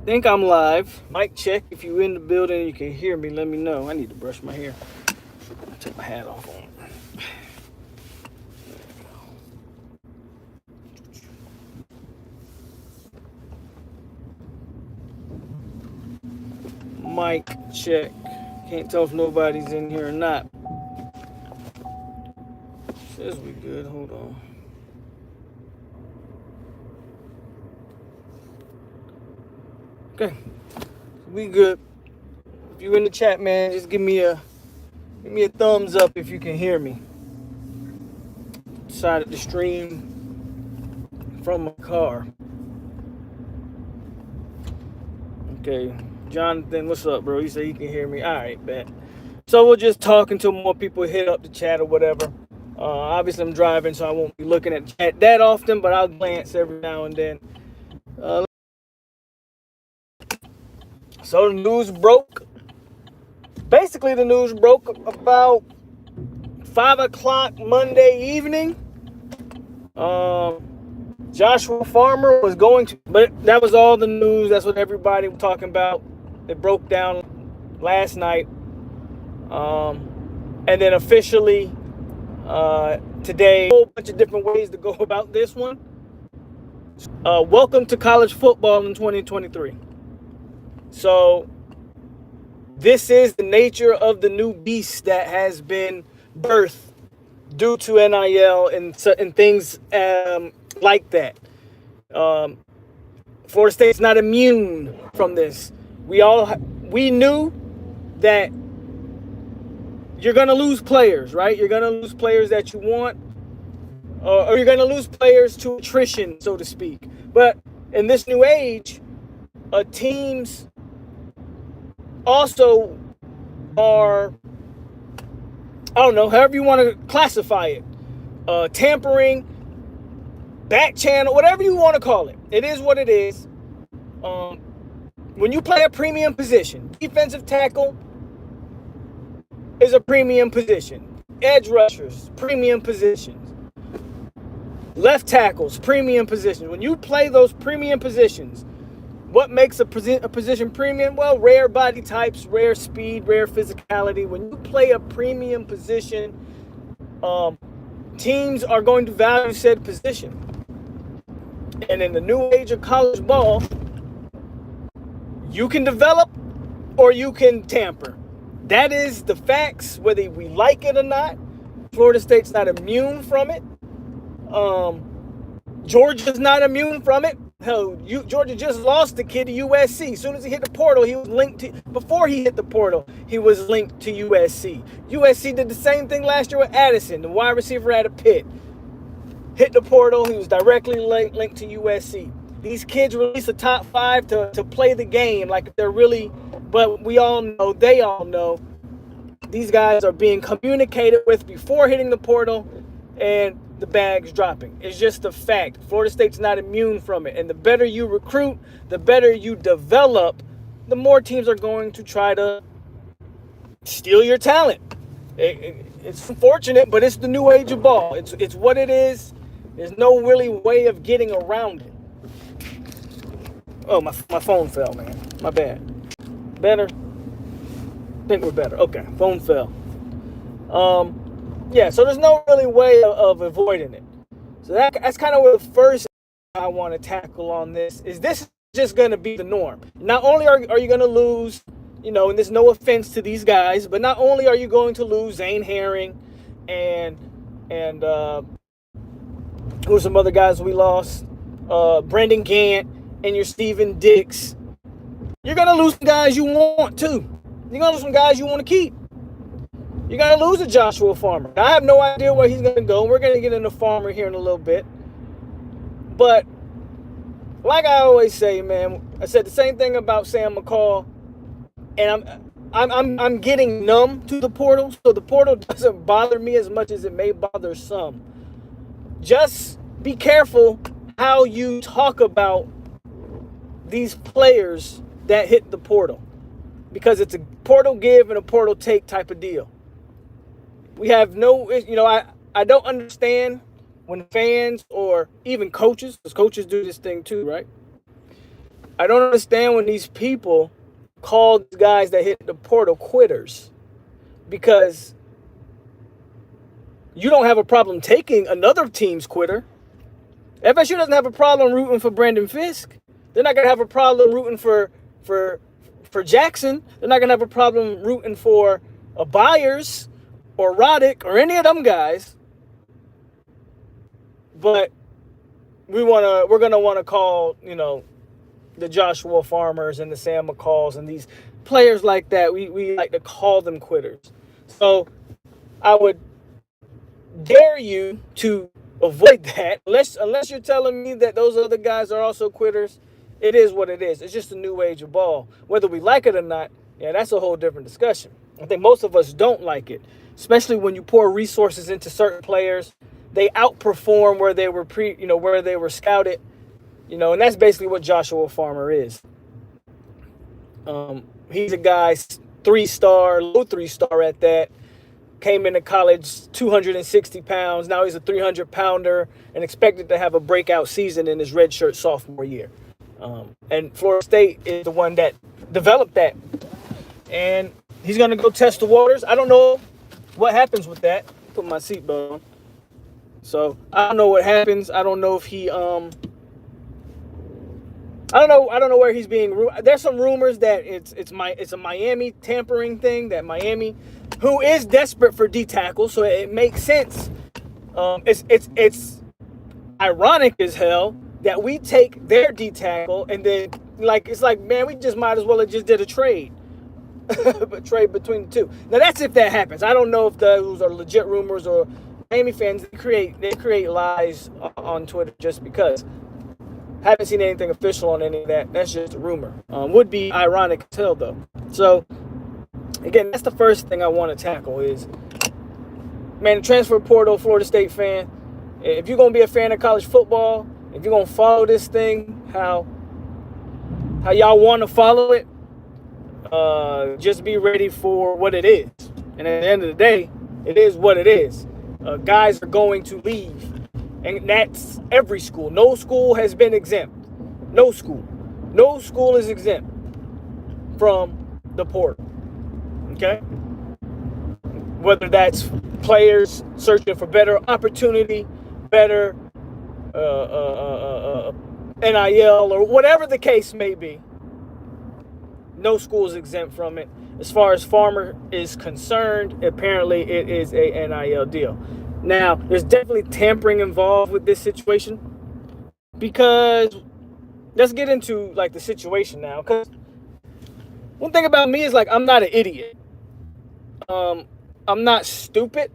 Think I'm live. Mic check. If you in the building, you can hear me. Let me know. I need to brush my hair. I'll take my hat off on. Mic check. Can't tell if nobody's in here or not. Says we good. Hold on. Okay, we good. If you in the chat, man, just give me a thumbs up if you can hear me. Decided to stream from my car. Okay, Jonathan, what's up, bro? He said he can hear me. All right, bet. So we'll just talk until more people hit up the chat or whatever. Obviously, I'm driving, so I won't be looking at the chat that often, but I'll glance every now and then. So the news broke. Basically, the news broke about 5 o'clock Monday evening. Joshua Farmer was going to, but that was all the news. That's what everybody was talking about. It broke down last night. And then officially today, a whole bunch of different ways to go about this one. Welcome to college football in 2023. So this is the nature of the new beast that has been birthed due to NIL and things like that. Florida State's not immune from this. We knew that you're going to lose players, right? You're going to lose players that you want, or you're going to lose players to attrition, so to speak. But in this new age, teams also are, I don't know, however you want to classify it, tampering, back channel, whatever you want to call it. It is what it is. When you play a premium position, defensive tackle is a premium position. Edge rushers, premium positions. Left tackles, premium positions. When you play those premium positions, what makes a position premium? Well, rare body types, rare speed, rare physicality. When you play a premium position, teams are going to value said position. And in the new age of college ball, you can develop or you can tamper. That is the facts, whether we like it or not. Florida State's not immune from it. Georgia's not immune from it. Hell, Georgia just lost the kid to USC. As soon as he hit the portal, he was linked to, before he hit the portal, he was linked to USC. USC did the same thing last year with Addison, the wide receiver out of Pitt. Hit the portal, he was directly linked to USC. These kids release a top 5 to play the game like they're really, but we all know, they all know, these guys are being communicated with before hitting the portal and the bag's dropping. It's just a fact. Florida State's not immune from it. And the better you recruit, the better you develop, the more teams are going to try to steal your talent. It's unfortunate, but it's the new age of ball. It's what it is. There's no really way of getting around it. Oh, my phone fell, man. My bad. Better? I think we're better. Okay, phone fell. Yeah, so there's no really way of avoiding it. So that's kind of what the first I want to tackle on this is just going to be the norm. Not only are you going to lose, and there's no offense to these guys, but not only are you going to lose Zane Herring and who are some other guys we lost, Brendan Gant and your Steven Dix, you're going to lose some guys you want too. You're going to lose some guys you want to keep. You're going to lose a Joshua Farmer. I have no idea where he's going to go. We're going to get into Farmer here in a little bit. But like I always say, man, I said the same thing about Sam McCall, and I'm getting numb to the portal, so the portal doesn't bother me as much as it may bother some. Just be careful how you talk about these players that hit the portal, because it's a portal give and a portal take type of deal. We have no, I don't understand when fans or even coaches, because coaches do this thing too, right? I don't understand when these people call guys that hit the portal quitters, because you don't have a problem taking another team's quitter. FSU doesn't have a problem rooting for Brandon Fisk. They're not gonna have a problem rooting for Jackson. They're not gonna have a problem rooting for a Byers or Roddick or any of them guys. But we're gonna want to call, the Joshua Farmers and the Sam McCalls and these players like that. We like to call them quitters. So I would dare you to avoid that, unless you're telling me that those other guys are also quitters. It is what it is. It's just a new age of ball. Whether we like it or not, yeah, that's a whole different discussion. I think most of us don't like it, especially when you pour resources into certain players. They outperform where they were where they were scouted, and that's basically what Joshua Farmer is. He's a guy, 3-star, low 3-star at that. Came into college 260 pounds. Now he's a 300-pounder and expected to have a breakout season in his redshirt sophomore year. And Florida State is the one that developed that. And he's going to go test the waters. I don't know what happens with that. Put my seatbelt on. So I don't know what happens. I don't know if he I don't know where he's being. There's some rumors that it's a Miami tampering thing, that Miami, who is desperate for D tackle, so it makes sense. It's ironic as hell that we take their D tackle and then it's like, man, we just might as well have just did a trade. A trade between the two. Now that's if that happens. I don't know if those are legit rumors or Miami fans. They create lies on Twitter just because. Haven't seen anything official on any of that. That's just a rumor. Would be ironic as hell though. So again, that's the first thing I want to tackle is, man, the transfer portal, Florida State fan. If you're gonna be a fan of college football, if you're gonna follow this thing, how y'all want to follow it, just be ready for what it is. And at the end of the day, it is what it is. Guys are going to leave. And that's every school. No school has been exempt. No school. No school is exempt from the portal. Okay? Whether that's players searching for better opportunity, better NIL, or whatever the case may be, no school is exempt from it. As far as Farmer is concerned, apparently it is a NIL deal. Now, there's definitely tampering involved with this situation, because let's get into the situation now. Because one thing about me is I'm not an idiot. I'm not stupid.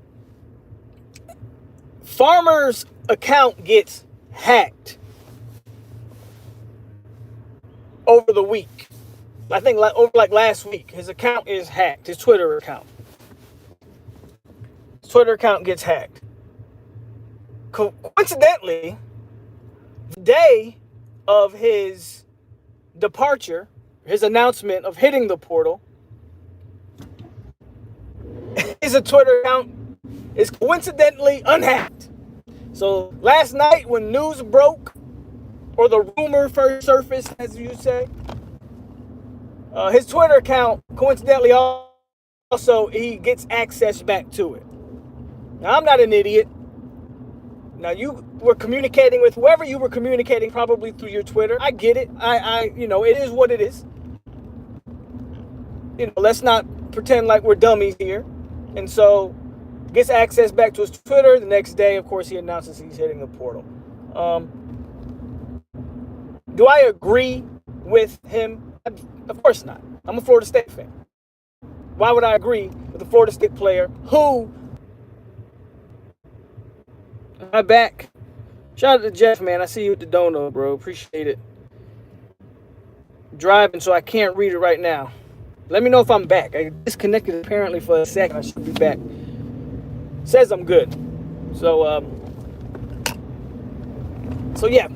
Farmer's account gets hacked over the week. I think over last week, his account is hacked. His Twitter account. Twitter account gets hacked. Coincidentally, the day of his departure, his announcement of hitting the portal, his Twitter account is coincidentally unhacked. So last night when news broke, or the rumor first surfaced, as you say, his Twitter account coincidentally also, he gets access back to it. Now, I'm not an idiot. Now, you were communicating with whoever you were communicating, probably through your Twitter. I get it. It is what it is. Let's not pretend like we're dummies here. And so, gets access back to his Twitter. The next day, of course, he announces he's hitting the portal. Do I agree with him? Of course not. I'm a Florida State fan. Why would I agree with a Florida State player who... I'm back. Shout out to Jeff, man. I see you with the dono, bro. Appreciate it. Driving, so I can't read it right now. Let me know if I'm back. I disconnected apparently for a second. I should be back. Says I'm good. So yeah,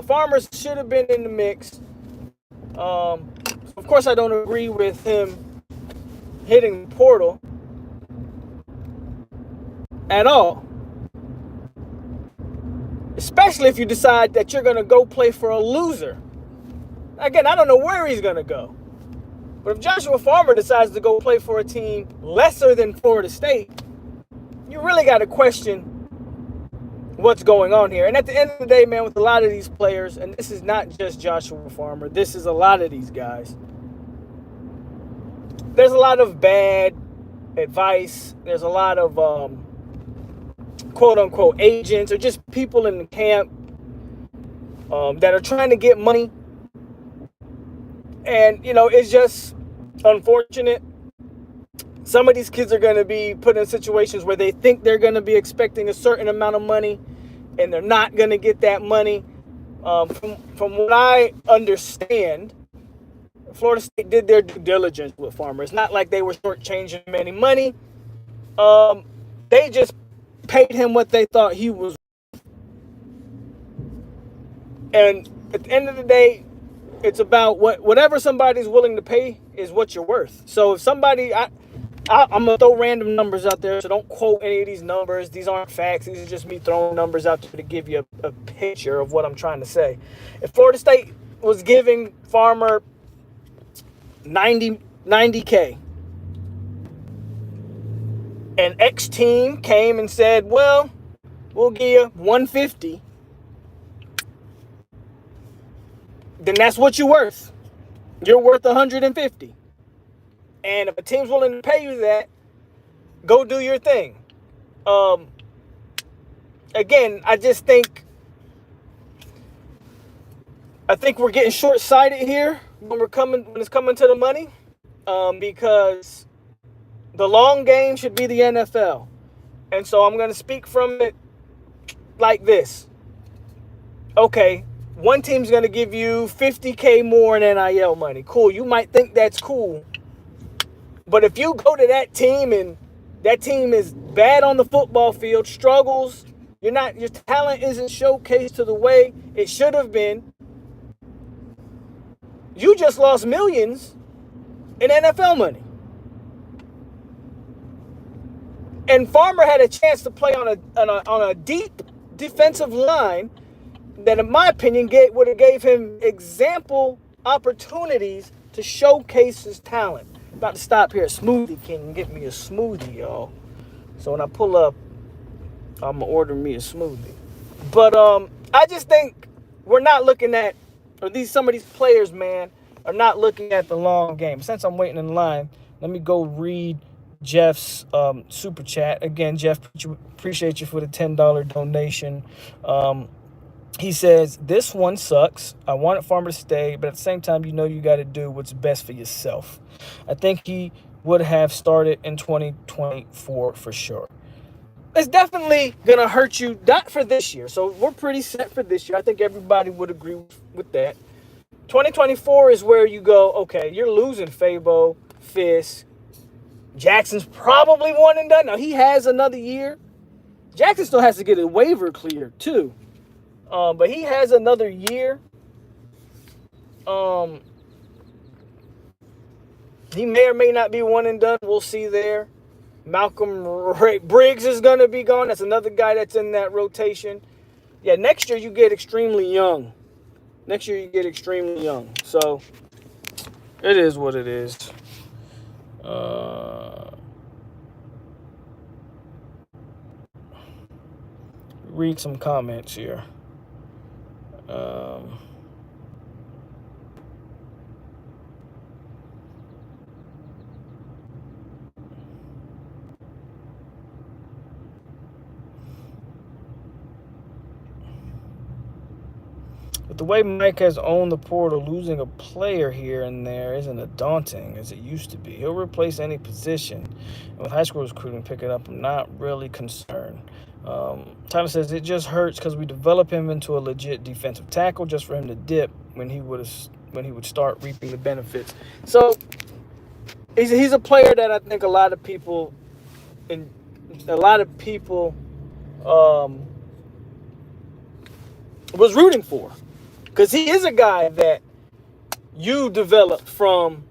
Farmers should have been in the mix. Of course, I don't agree with him hitting the portal at all. Especially if you decide that you're going to go play for a loser. Again, I don't know where he's going to go. But if Joshua Farmer decides to go play for a team lesser than Florida State, you really got to question what's going on here. And at the end of the day, man, with a lot of these players, and this is not just Joshua Farmer, this is a lot of these guys, there's a lot of bad advice. There's a lot of quote-unquote agents or just people in the camp that are trying to get money. And, you know, it's just unfortunate. Some of these kids are going to be put in situations where they think they're going to be expecting a certain amount of money, and they're not going to get that money. From what I understand, Florida State did their due diligence with Farmer. It's not like they were shortchanging him any money. They just paid him what they thought he was. And at the end of the day, it's about whatever somebody's willing to pay is what you're worth. So if somebody, I'm going to throw random numbers out there, so don't quote any of these numbers. These aren't facts. These are just me throwing numbers out there to give you a picture of what I'm trying to say. If Florida State was giving Farmer $90K, and X team came and said, well, we'll give you $150, then that's what you're worth. You're worth $150. And if a team's willing to pay you that, go do your thing. Again, I think we're getting short-sighted here when it's coming to the money, because the long game should be the NFL. And so I'm going to speak from it like this. Okay, one team's going to give you $50K more in NIL money. Cool. You might think that's cool. But if you go to that team and that team is bad on the football field, struggles, your talent isn't showcased to the way it should have been, you just lost millions in NFL money. And Farmer had a chance to play on a deep defensive line that, in my opinion, would have gave him example opportunities to showcase his talent. About to stop here at Smoothie King and get me a smoothie, y'all. So when I pull up, I'm going to order me a smoothie. But I just think we're not looking at, or some of these players, man, are not looking at the long game. Since I'm waiting in line, let me go read Jeff's super chat. Again, Jeff, appreciate you for the $10 donation. He says, this one sucks. I wanted Farmer to stay, but at the same time, you got to do what's best for yourself. I think he would have started in 2024 for sure. It's definitely going to hurt you, not for this year. So we're pretty set for this year. I think everybody would agree with that. 2024 is where you go, okay, you're losing Fabo, Fisk. Jackson's probably one and done. Now, he has another year. Jackson still has to get a waiver cleared, too. But he has another year. He may or may not be one and done. We'll see there. Malcolm Briggs is going to be gone. That's another guy that's in that rotation. Yeah, next year you get extremely young. So, it is what it is. Read some comments here. But the way Mike has owned the portal, losing a player here and there isn't as daunting as it used to be. He'll replace any position. And with high school recruiting picking up, I'm not really concerned. Tyler says it just hurts because we develop him into a legit defensive tackle just for him to dip when he would start reaping the benefits. So he's a player that I think a lot of people was rooting for, because he is a guy that you developed from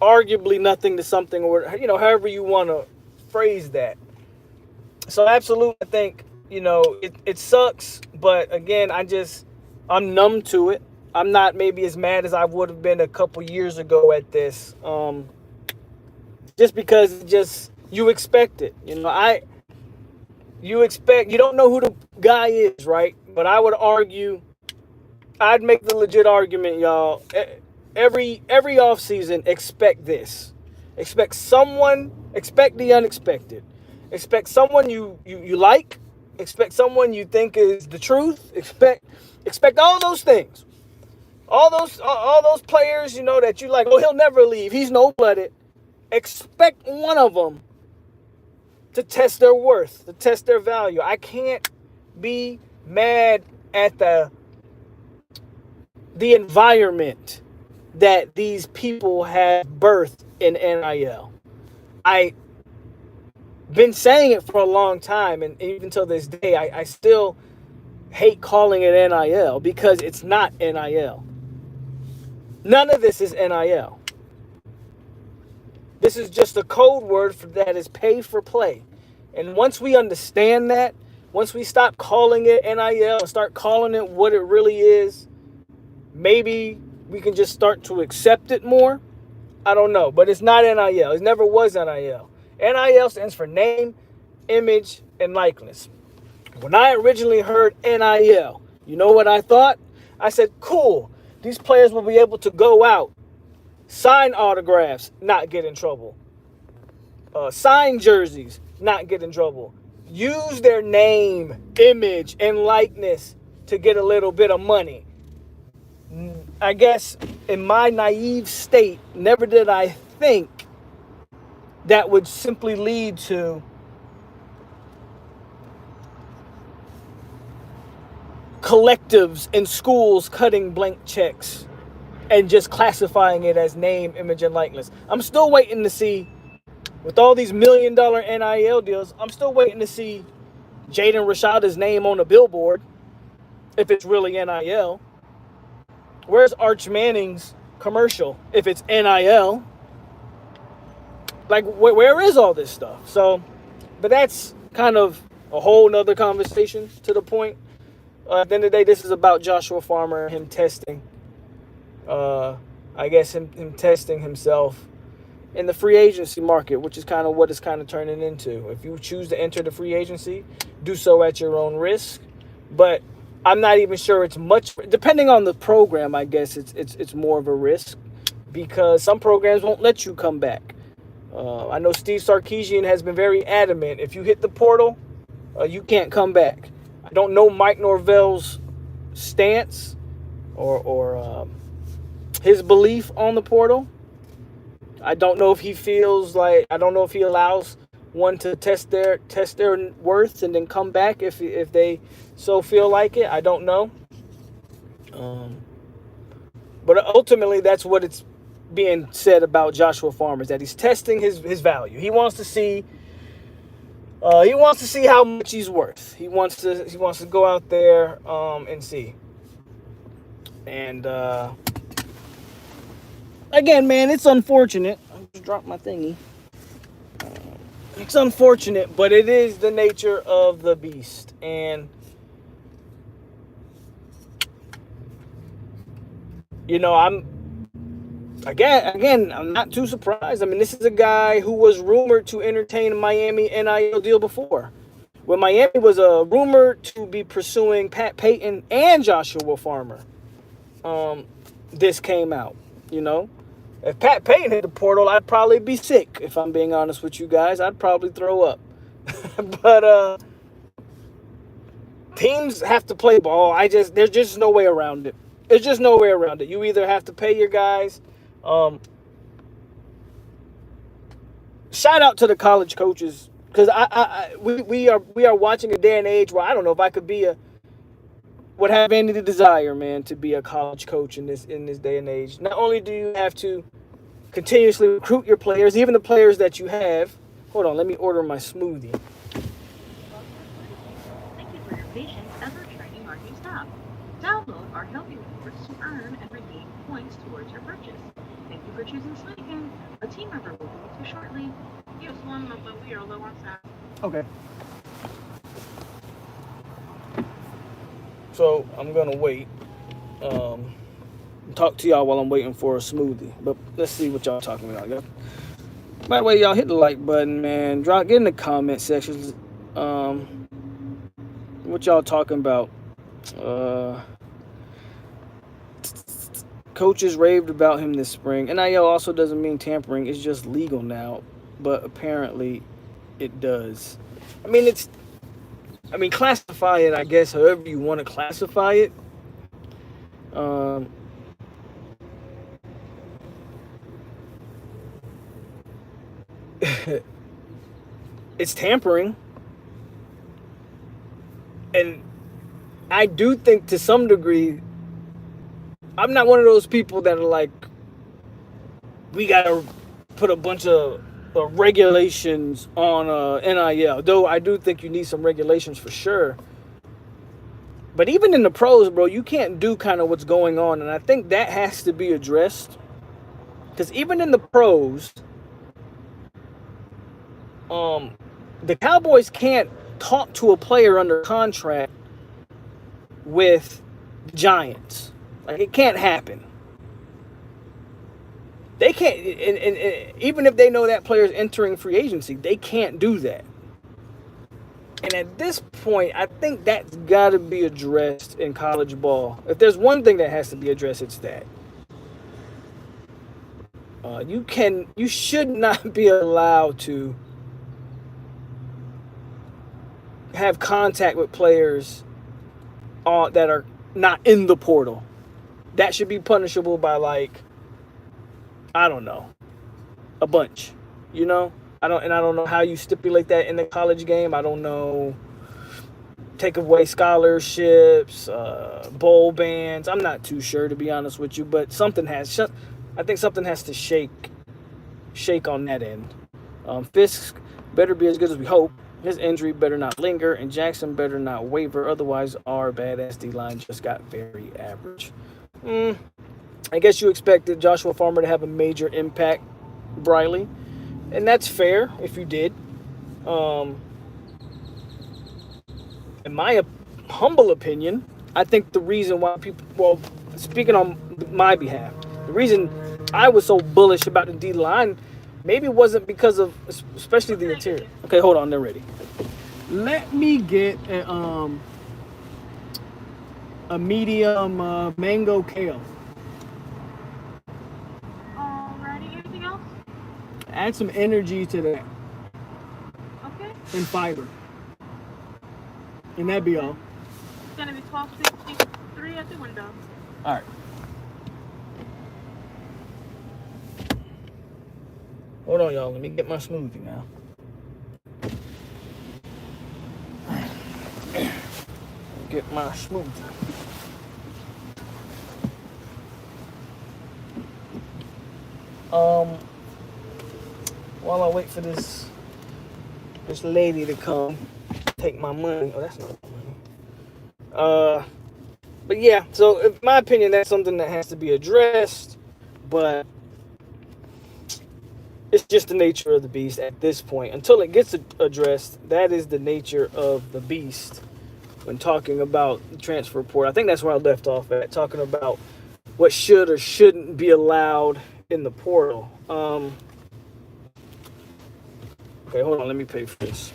arguably nothing to something, or however you want to phrase that. So absolutely, I think it sucks, but again, I'm numb to it. I'm not maybe as mad as I would have been a couple years ago at this. Just because you expect it. You know, you don't know who the guy is, right? But I would argue, I'd make the legit argument, y'all. Every off season, expect this. Expect the unexpected. Expect someone you like. Expect someone you think is the truth. Expect all those things. All those players, you know, that you like, oh, he'll never leave. He's no-blooded. Expect one of them to test their worth, to test their value. I can't be mad at the environment that these people have birthed in NIL. I've been saying it for a long time, and even till this day, I still hate calling it NIL because it's not NIL. None of this is NIL. This is just a code word that is pay for play. And once we understand that, once we stop calling it NIL and start calling it what it really is, maybe we can just start to accept it more. I don't know, but it's not NIL. It never was NIL. NIL stands for name, image, and likeness. When I originally heard NIL, you know what I thought? I said, cool, these players will be able to go out, sign autographs, not get in trouble. Sign jerseys, not get in trouble. Use their name, image, and likeness to get a little bit of money. I guess in my naive state, never did I think that would simply lead to collectives in schools cutting blank checks and just classifying it as name, image, and likeness. I'm still waiting to see, with all these $1 million NIL deals, I'm still waiting to see Jaden Rashada's name on a billboard, if it's really NIL. Where's Arch Manning's commercial, if it's NIL? Like, where is all this stuff? So, but that's kind of a whole nother conversation to the point. At the end of the day, this is about Joshua Farmer, him testing. I guess him testing himself in the free agency market, which is kind of what it's kind of turning into. If you choose to enter the free agency, do so at your own risk. But I'm not even sure it's much, depending on the program. I guess it's more of a risk because some programs won't let you come back. I know Steve Sarkisian has been very adamant. If you hit the portal, you can't come back. I don't know Mike Norvell's stance or his belief on the portal. I don't know if he feels like, I don't know if he allows one to test their worth and then come back if they so feel like it. I don't know. But ultimately, that's what it's being said about Joshua Farmer, is that he's testing his value. He wants to see how much he's worth. He wants to go out there and see. And again, man, it's unfortunate. I just dropped my thingy. It's unfortunate, but it is the nature of the beast. And you know, I'm not too surprised. I mean, this is a guy who was rumored to entertain a Miami NIL deal before. When Miami was rumored to be pursuing Pat Payton and Joshua Farmer, this came out, you know. If Pat Payton hit the portal, I'd probably be sick, if I'm being honest with you guys. I'd probably throw up. But teams have to play ball. There's just no way around it. There's just no way around it. You either have to pay your guys. Shout out to the college coaches, because we are watching a day and age where I don't know if I could would have any desire, man, to be a college coach in this day and age. Not only do you have to continuously recruit your players, even the players that you have. Hold on, let me order my smoothie. Thank you for your patience as we're training our new staff. Download our Healthy Rewards to earn and redeem points towards your purchase. Thank you for choosing Sleekin. A team member will be with you shortly. Yes, one moment, we are low on staff. Okay. So I'm gonna wait. talk to y'all while I'm waiting for a smoothie. But let's see what y'all talking about. By the way, y'all hit the like button, man. Get in the comment sections. What y'all talking about? Coaches raved about him this spring. NIL also doesn't mean tampering. It's just legal now, but apparently it does. I mean, classify it, I guess, however you want to classify it. It's tampering. And I do think to some degree, I'm not one of those people that are like, we got to put a bunch of regulations on NIL. Though I do think you need some regulations for sure. But even in the pros, bro, you can't do kind of what's going on. And I think that has to be addressed. Because even in the pros, the Cowboys can't talk to a player under contract with the Giants. Like, it can't happen. They can't, and even if they know that player's entering free agency, they can't do that. And at this point, I think that's got to be addressed in college ball. If there's one thing that has to be addressed, it's that. You should not be allowed to have contact with players that are not in the portal. That should be punishable by, like, I don't know, a bunch, you know? I don't know how you stipulate that in the college game. I don't know. Take away scholarships, bowl bans. I'm not too sure, to be honest with you, but I think something has to shake on that end. Fisk better be as good as we hope. His injury better not linger, and Jackson better not waver. Otherwise, our badass D-line just got very average. I guess you expected Joshua Farmer to have a major impact, Brownlee, and that's fair if you did. In my humble opinion, I think the reason why speaking on my behalf, the reason I was so bullish about the D-line maybe wasn't because of, especially the interior. Okay, hold on, they're ready. Let me get a medium mango kale. Alrighty, anything else? Add some energy to that. Okay. And fiber. And that'd be all. It's gonna be 12:63 at the window. All right. Hold on, y'all. Let me get my smoothie now. Get my smoothie. While I wait for this lady to come take my money. Oh, that's not money. But yeah, so in my opinion, that's something that has to be addressed. But it's just the nature of the beast at this point. Until it gets addressed, that is the nature of the beast when talking about the transfer report. I think that's where I left off at, talking about what should or shouldn't be allowed in the portal. Okay, hold on. Let me pay for this.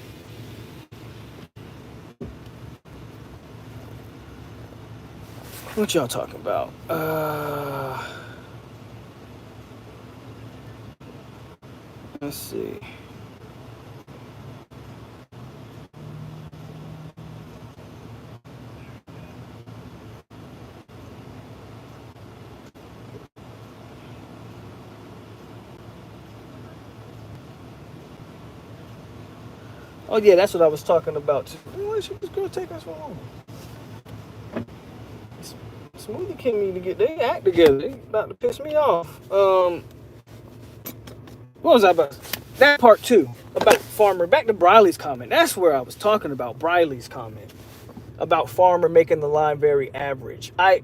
What y'all talking about? Let's see. Oh yeah, that's what I was talking about too. Why should this girl take us home? Smoothie King need to get their act together. They about to piss me off. What was I about? That part two about Farmer. Back to Brownlee's comment. That's where I was talking about. Brownlee's comment about Farmer making the line very average. I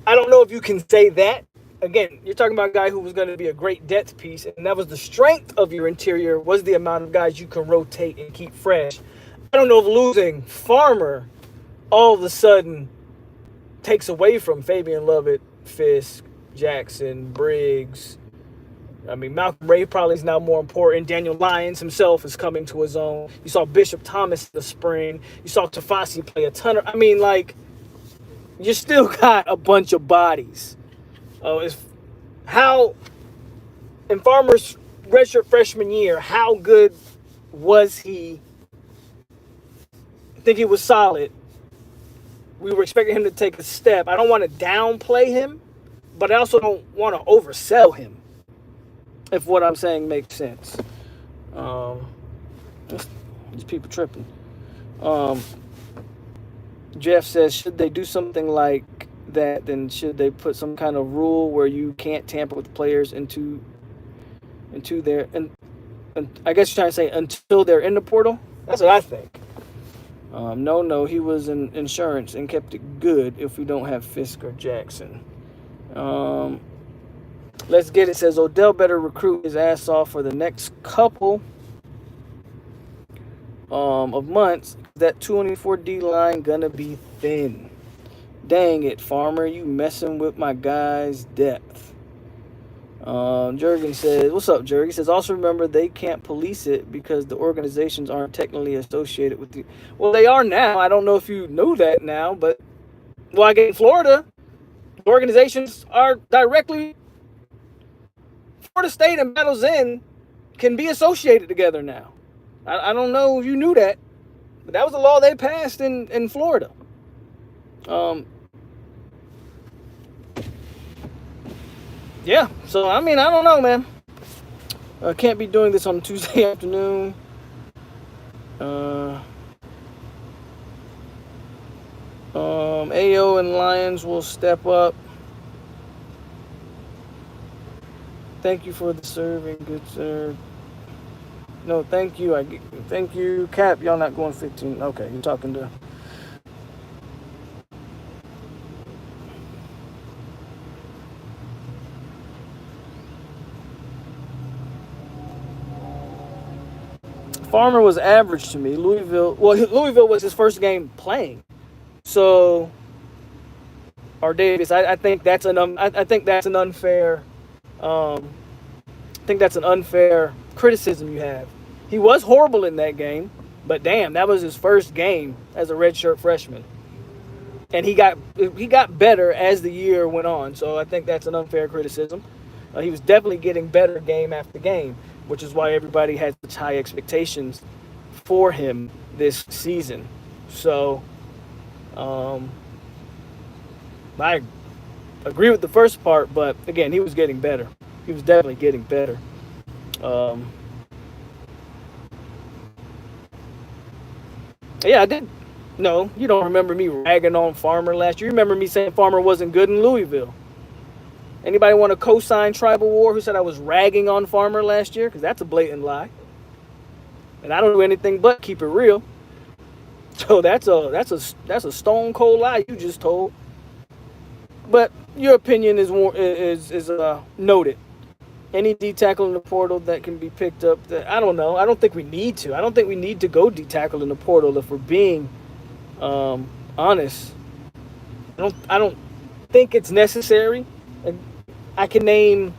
don't know if you can say that. Again, you're talking about a guy who was going to be a great depth piece, and that was the strength of your interior, was the amount of guys you can rotate and keep fresh. I don't know if losing Farmer all of a sudden takes away from Fabian Lovett, Fisk, Jackson, Briggs. I mean, Malcolm Ray probably is now more important. Daniel Lyons himself is coming to his own. You saw Bishop Thomas in the spring. You saw Tafasi play a ton of... I mean, like, you still got a bunch of bodies. How... In Farmer's redshirt freshman year, how good was he? I think he was solid. We were expecting him to take a step. I don't want to downplay him, but I also don't want to oversell him, if what I'm saying makes sense. These people tripping. Jeff says, should they do something like that, then should they put some kind of rule where you can't tamper with players into their... And I guess you're trying to say until they're in the portal? That's what I think. No, he was in insurance and kept it good if we don't have Fisk or Jackson. Let's get it. Says Odell better recruit his ass off for the next couple of months. That 224 D line gonna be thin. Dang it, Farmer, you messing with my guys' depth. Jurgen says, what's up, Jurgen? He says, also remember they can't police it because the organizations aren't technically associated with the... Well, they are now. I don't know if you knew that now, but... Well, I get in Florida, the organizations are directly... Florida State and Battles End can be associated together now. I don't know if you knew that, but that was the law they passed in Florida. Yeah, so, I mean, I don't know, man. I can't be doing this on Tuesday afternoon. AO and Lions will step up. Thank you for the serving, good sir. No, thank you. Thank you. Cap, y'all not going 15. Okay, you're talking to... Farmer was average to me. Louisville was his first game playing. So, or Davis, I think that's an unfair. I think that's an unfair criticism you have. He was horrible in that game, but damn, that was his first game as a redshirt freshman, and he got better as the year went on. So I think that's an unfair criticism. He was definitely getting better game after game, which is why everybody had such high expectations for him this season. So, I agree with the first part, but again, he was getting better. He was definitely getting better. Yeah, I did. No, you don't remember me ragging on Farmer last year. You remember me saying Farmer wasn't good in Louisville. Anybody want to co-sign Tribal War who said I was ragging on Farmer last year? Because that's a blatant lie. And I don't do anything but keep it real. So that's a stone cold lie you just told. But your opinion is noted. Any D tackle in the portal that can be picked up, I don't know. I don't think we need to. I don't think we need to go D tackle in the portal if we're being honest. I don't think it's necessary. I can name,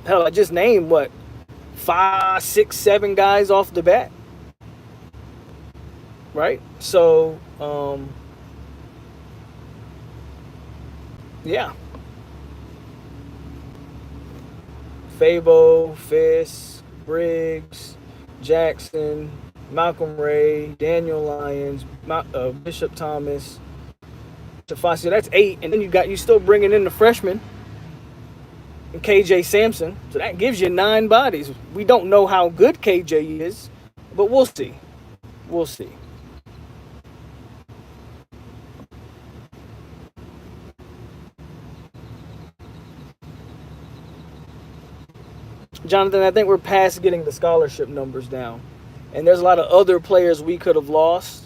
hell, I just named, 5, 6, 7 guys off the bat. Right? So, yeah. Fabo, Fisk, Briggs, Jackson, Malcolm Ray, Daniel Lyons, Bishop Thomas, Tafasi. That's 8. And then you still bringing in the freshman, and KJ Sampson. So that gives you 9 bodies. We don't know how good KJ is, but we'll see. We'll see. Jonathan, I think we're past getting the scholarship numbers down. And there's a lot of other players we could have lost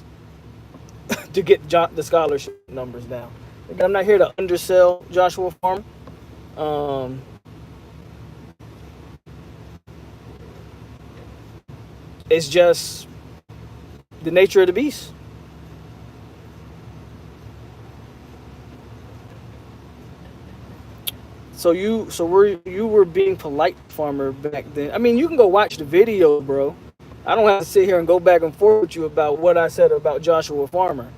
to get the scholarship numbers down. Again, I'm not here to undersell Joshua Farmer. It's just the nature of the beast. you were being polite, Farmer, back then. I mean, you can go watch the video, bro. I don't have to sit here and go back and forth with you about what I said about Joshua Farmer.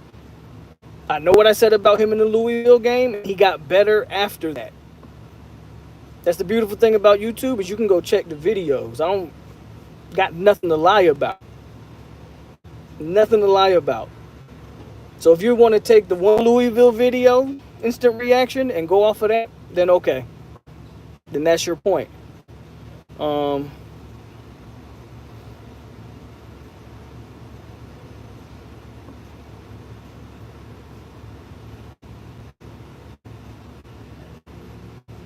I know what I said about him in the Louisville game, and he got better after that. That's the beautiful thing about YouTube is you can go check the videos. I don't got nothing to lie about. Nothing to lie about. So if you want to take the one Louisville video, instant reaction, and go off of that, then okay. Then that's your point.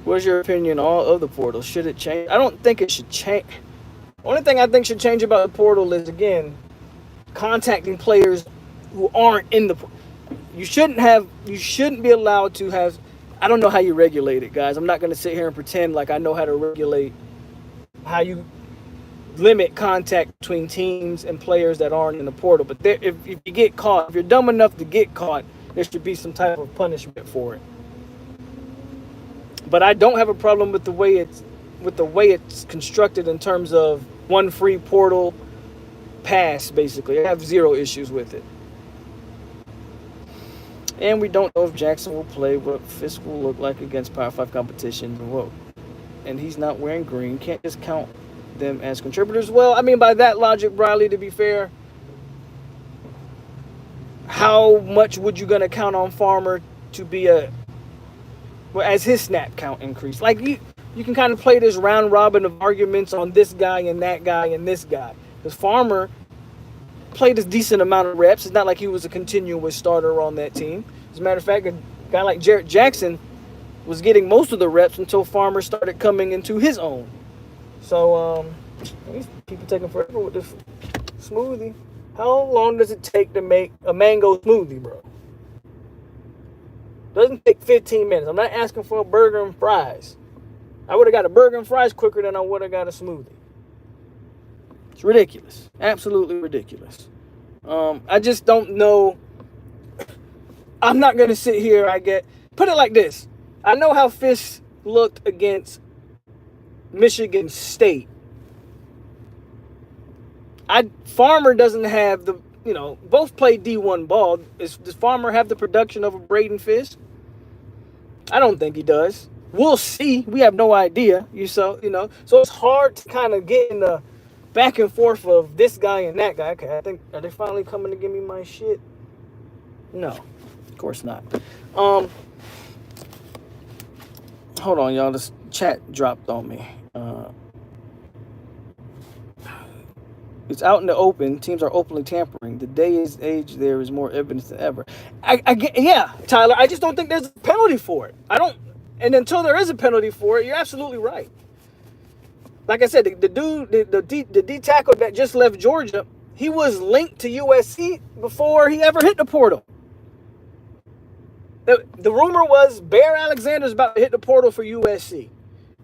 What's your opinion on all of the portals? Should it change? I don't think it should change. Only thing I think should change about the portal is, again, contacting players who aren't in the. You shouldn't be allowed to have. I don't know how you regulate it, guys. I'm not going to sit here and pretend like I know how to regulate how you limit contact between teams and players that aren't in the portal. But if you get caught, if you're dumb enough to get caught, there should be some type of punishment for it. But I don't have a problem with the way it's constructed in terms of one free portal pass, basically. I have zero issues with it. And we don't know if Jackson will play, what Fisk will look like against Power 5 competition. And he's not wearing green. Can't just count them as contributors. Well, I mean, by that logic, Brownlee, to be fair, how much would you going to count on Farmer to be as his snap count increased? Like, you can kind of play this round robin of arguments on this guy and that guy and this guy. Because Farmer played a decent amount of reps. It's not like he was a continuous starter on that team. As a matter of fact, a guy like Jarrett Jackson was getting most of the reps until Farmer started coming into his own. So, these people taking forever with this smoothie. How long does it take to make a mango smoothie, bro? Doesn't take 15 minutes. I'm not asking for a burger and fries. I would have got a burger and fries quicker than I would have got a smoothie. It's ridiculous. Absolutely ridiculous. I just don't know. I'm not going to sit here, put it like this. I know how Fisk looked against Michigan State. Farmer doesn't have the, both play D1 ball. Does Farmer have the production of a Braden Fisk? I don't think he does. We'll see. We have no idea. So it's hard to kind of get in the back and forth of this guy and that guy. Okay, I think, are they finally coming to give me my shit? No, of course not. Hold on, y'all. This chat dropped on me. It's out in the open. Teams are openly tampering. The day is age. There is more evidence than ever. Yeah, Tyler. I just don't think there's a penalty for it. And until there is a penalty for it, you're absolutely right. Like I said, the D tackle that just left Georgia, he was linked to USC before he ever hit the portal. The rumor was Bear Alexander's about to hit the portal for USC.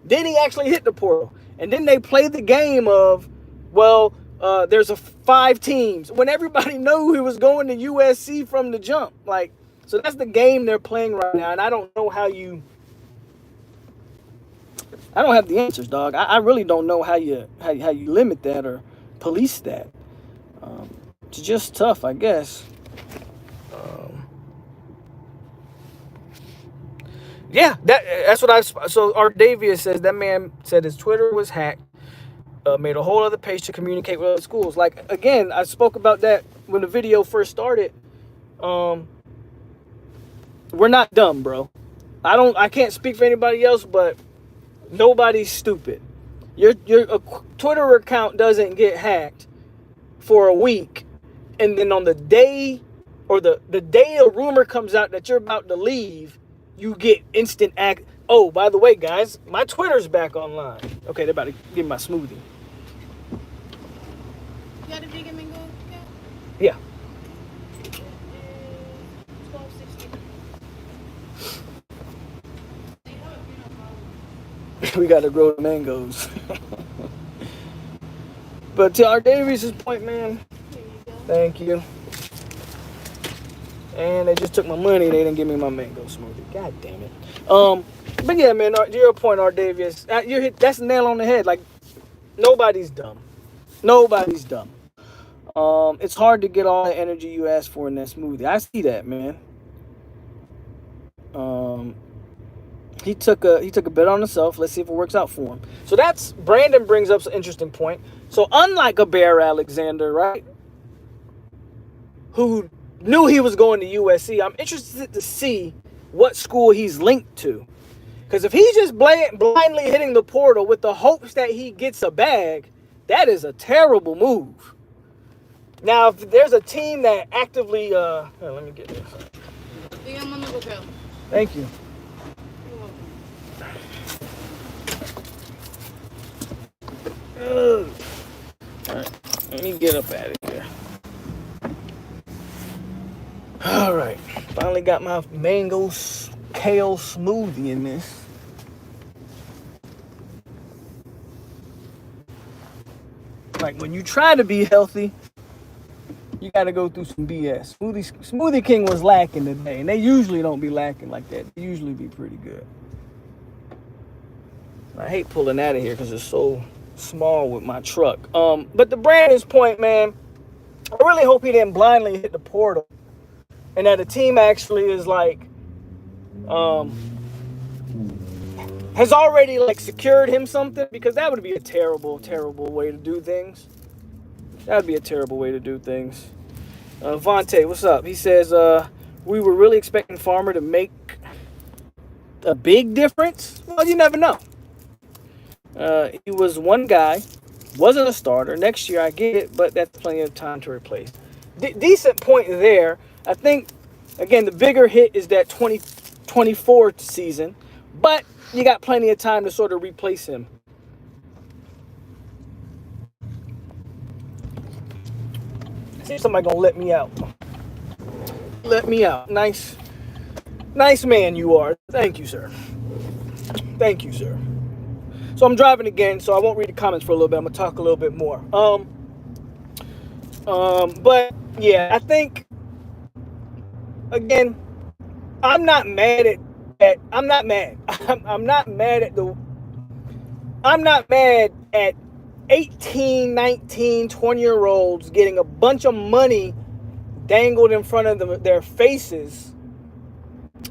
Then he actually hit the portal, and then they played the game of, there's 5 teams when everybody knew he was going to USC from the jump. So that's the game they're playing right now, and I don't know how you. I don't have the answers, dog. I really don't know how you limit that or police that. It's just tough, I guess. Yeah, that's what so Art Davius says that man said his Twitter was hacked. Made a whole other page to communicate with other schools. Like, again, I spoke about that when the video first started. We're not dumb, bro. I can't speak for anybody else, but nobody's stupid. Your Twitter account doesn't get hacked for a week, and then on the day or the day a rumor comes out that you're about to leave, you get instant act. Oh, by the way, guys, my Twitter's back online. Okay, they're about to give me my smoothie. You got a vegan mango? Yeah. $12.60. We got to grow the mangoes. But to our Davies' point, man, thank you. And they just took my money. They didn't give me my mango smoothie. God damn it. But yeah, man, to your point, Ardavius, that's a nail on the head. Like, nobody's dumb. Nobody's dumb. It's hard to get all the energy you ask for in that smoothie. I see that, man. He took a bet on himself. Let's see if it works out for him. So Brandon brings up an interesting point. So unlike a Bear Alexander, right, who knew he was going to USC, I'm interested to see what school he's linked to. Because if he's just blindly hitting the portal with the hopes that he gets a bag, that is a terrible move. Now, if there's a team that actively, here, let me get this. Thank you. All right, let me get up out of here. All right, finally got my mango kale smoothie in this. Like, when you try to be healthy, you got to go through some BS. Smoothie King was lacking today, and they usually don't be lacking like that. They usually be pretty good. I hate pulling out of here because it's so small with my truck. But to Brandon's point, man, I really hope he didn't blindly hit the portal, and that the team actually is like, has already like secured him something, because that would be a terrible, terrible way to do things. That would be a terrible way to do things. Vontae, what's up? He says, we were really expecting Farmer to make a big difference. Well, you never know. He was one guy, wasn't a starter. Next year, I get it, but that's plenty of time to replace. Decent point there. I think, again, the bigger hit is that 2024 season, but you got plenty of time to sort of replace him. See if somebody gonna let me out. Let me out. Nice man you are. Thank you, sir. Thank you, sir. So I'm driving again, so I won't read the comments for a little bit. I'm gonna talk a little bit more. But yeah, I think, again, I'm not mad at 18, 19, 20-year-olds getting a bunch of money dangled in front of their faces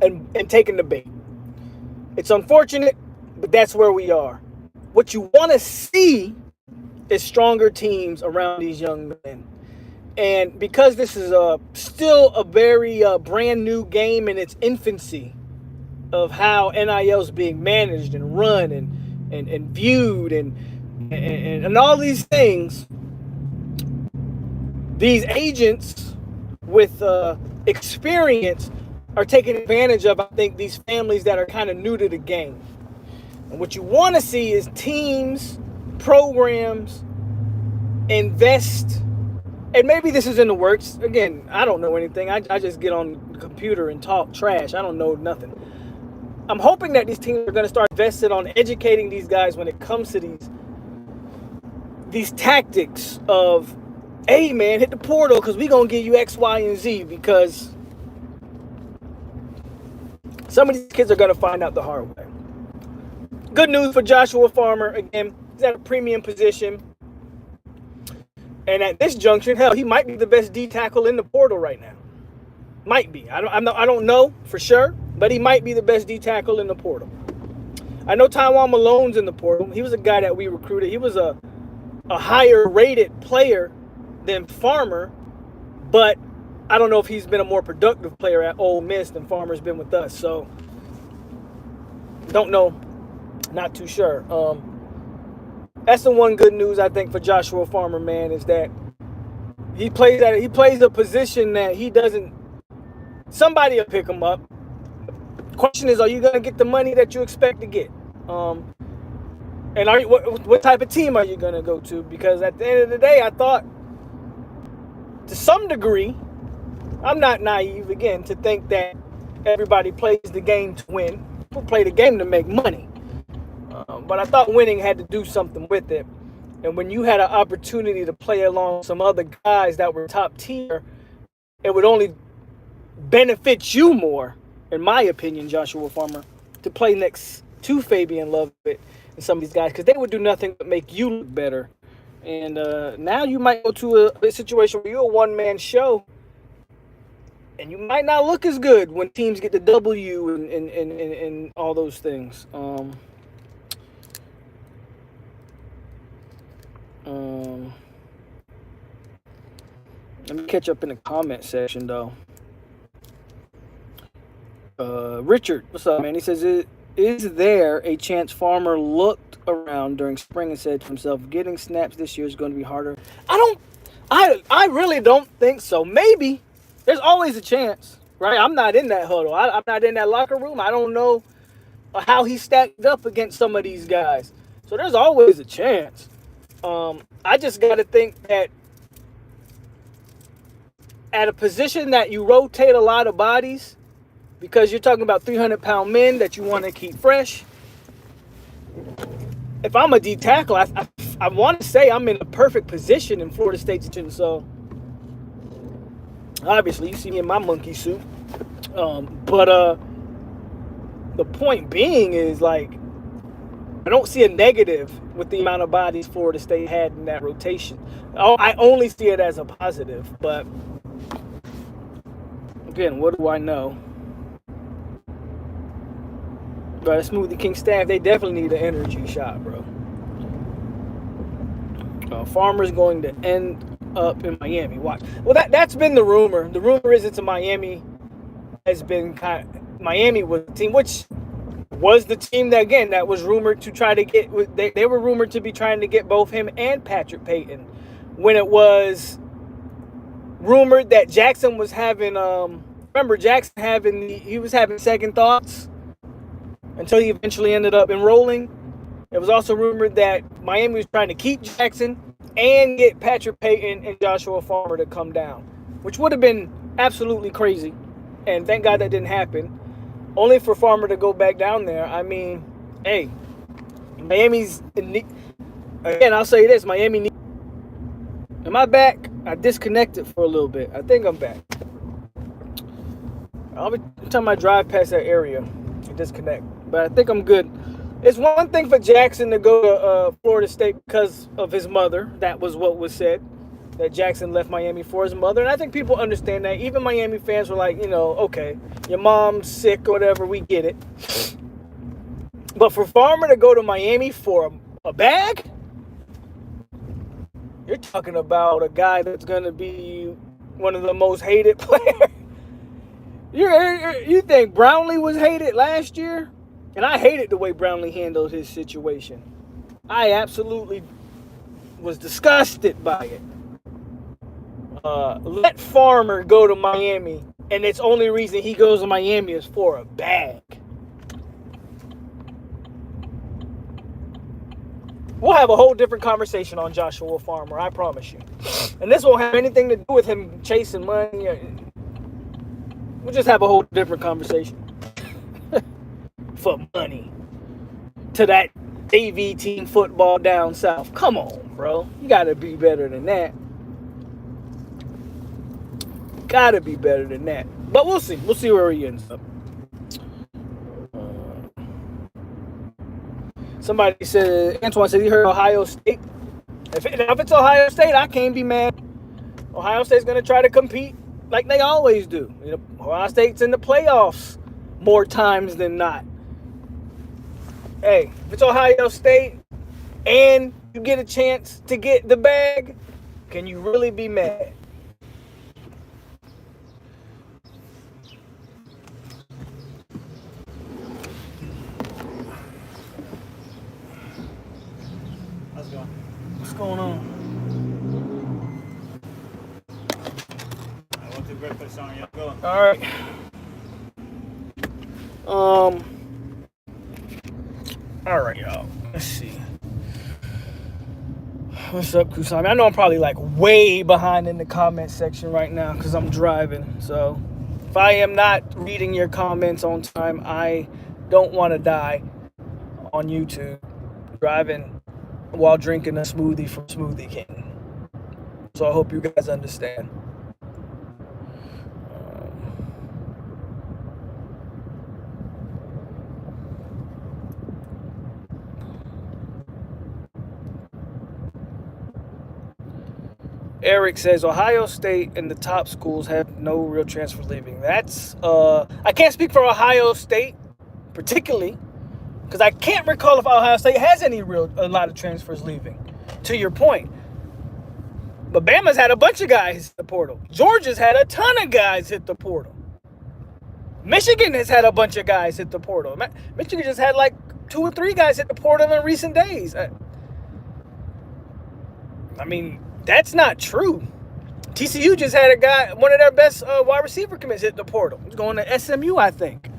and taking the bait. It's unfortunate, but that's where we are. What you want to see is stronger teams around these young men. And because this is still a very brand new game in its infancy of how NIL is being managed and run and viewed and all these things, these agents with experience are taking advantage of, I think, these families that are kind of new to the game. And what you want to see is teams, programs, invest. And maybe this is in the works. Again, I don't know anything. I just get on the computer and talk trash. I don't know nothing. I'm hoping that these teams are going to start investing on educating these guys when it comes to these tactics of, hey, man, hit the portal because we're going to give you X, Y, and Z, because some of these kids are going to find out the hard way. Good news for Joshua Farmer. Again, he's at a premium position. And at this junction, hell, he might be the best D tackle in the portal right now. Might be. I don't know for sure, but he might be the best D tackle in the portal. I know Taiwan Malone's in the portal. He was a guy that we recruited. He was a higher rated player than Farmer, but I don't know if he's been a more productive player at Ole Miss than Farmer's been with us. So, don't know. Not too sure. That's the one good news, I think, for Joshua Farmer, man, is that he plays a position that he doesn't. Somebody will pick him up. Question is, are you going to get the money that you expect to get? And what type of team are you going to go to? Because at the end of the day, I thought, to some degree, I'm not naive, again, to think that everybody plays the game to win. People play the game to make money. But I thought winning had to do something with it. And when you had an opportunity to play along some other guys that were top tier, it would only benefits you more, in my opinion, Joshua Farmer, to play next to Fabian Lovett and some of these guys, because they would do nothing but make you look better. And now you might go to a situation where you're a one-man show, and you might not look as good when teams get the W and all those things. Let me catch up in the comment section, though. Richard, what's up, man? He says, is there a chance Farmer looked around during spring and said to himself, getting snaps this year is going to be harder? I really don't think so. Maybe. There's always a chance, right? I'm not in that huddle. I'm not in that locker room. I don't know how he stacked up against some of these guys. So there's always a chance. I just got to think that at a position that you rotate a lot of bodies, because you're talking about 300-pound men that you want to keep fresh. If I'm a D tackle, I want to say I'm in a perfect position in Florida State's team. So obviously you see me in my monkey suit. But the point being is, like, I don't see a negative with the amount of bodies Florida State had in that rotation. I only see it as a positive. But again, what do I know? But the Smoothie King staff, they definitely need an energy shot, bro. Farmer's going to end up in Miami. Watch. Well, that's been the rumor. The rumor is it's a Miami. Has been Miami was the team, which was the team that was rumored to try to get. They were rumored to be trying to get both him and Patrick Payton. When it was rumored that Jackson was having, remember Jackson he was having second thoughts until he eventually ended up enrolling. It was also rumored that Miami was trying to keep Jackson and get Patrick Payton and Joshua Farmer to come down, which would have been absolutely crazy. And thank God that didn't happen. Only for Farmer to go back down there. I mean, hey, Miami's... Again, I'll say this. Miami... Am I back? I disconnected for a little bit. I think I'm back. Every time I drive past that area, I disconnect. But I think I'm good. It's one thing for Jackson to go to Florida State because of his mother. That was what was said, that Jackson left Miami for his mother. And I think people understand that. Even Miami fans were like, okay, your mom's sick or whatever, we get it. But for Farmer to go to Miami for a bag, you're talking about a guy that's going to be one of the most hated players. You think Brownlee was hated last year? And I hated the way Brownlee handled his situation. I absolutely was disgusted by it. Let Farmer go to Miami, and its only reason he goes to Miami is for a bag. We'll have a whole different conversation on Joshua Farmer, I promise you. And this won't have anything to do with him chasing money. We'll just have a whole different conversation. For money. To that AV team football down south. Come on, bro. You gotta be better than that. Gotta be better than that. But we'll see. We'll see where he ends up. Somebody said, Antoine said he heard Ohio State. If it's Ohio State, I can't be mad. Ohio State's going to try to compete like they always do. Ohio State's in the playoffs more times than not. Hey, if it's Ohio State and you get a chance to get the bag, can you really be mad? What's going on? I want to breakfast on you. Go. All right. All right, y'all. Let's see. What's up, Kusami? I know I'm probably like way behind in the comment section right now because I'm driving. So if I am not reading your comments on time, I don't want to die on YouTube driving while drinking a smoothie from Smoothie King. So I hope you guys understand. Eric says Ohio State and the top schools have no real transfer leaving. That's I can't speak for Ohio State particularly, because I can't recall if Ohio State has a lot of transfers leaving. To your point, but Bama's had a bunch of guys hit the portal. Georgia's had a ton of guys hit the portal. Michigan has had a bunch of guys hit the portal. Michigan just had like 2 or 3 guys hit the portal in recent days. I mean, that's not true. TCU just had a guy, one of their best wide receiver commits hit the portal. He's going to SMU, I think.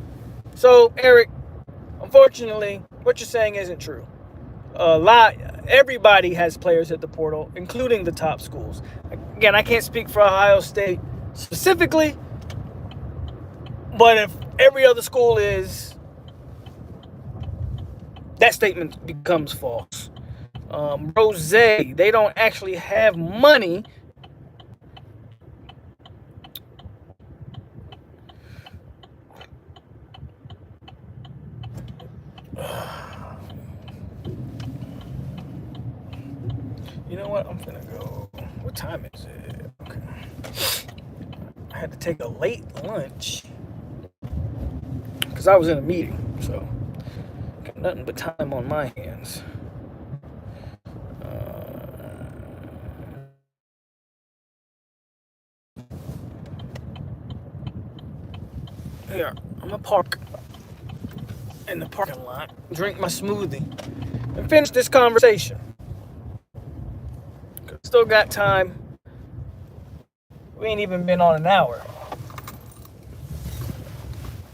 So, Eric, unfortunately, what you're saying isn't true. Everybody has players hit the portal, including the top schools. Again, I can't speak for Ohio State specifically, but if every other school is, that statement becomes false. Rose, they don't actually have money. You know what? I'm gonna go. What time is it? Okay. I had to take a late lunch because I was in a meeting, so got nothing but time on my hands. Here, I'm gonna park in the parking lot, drink my smoothie, and finish this conversation. Still got time. We ain't even been on an hour.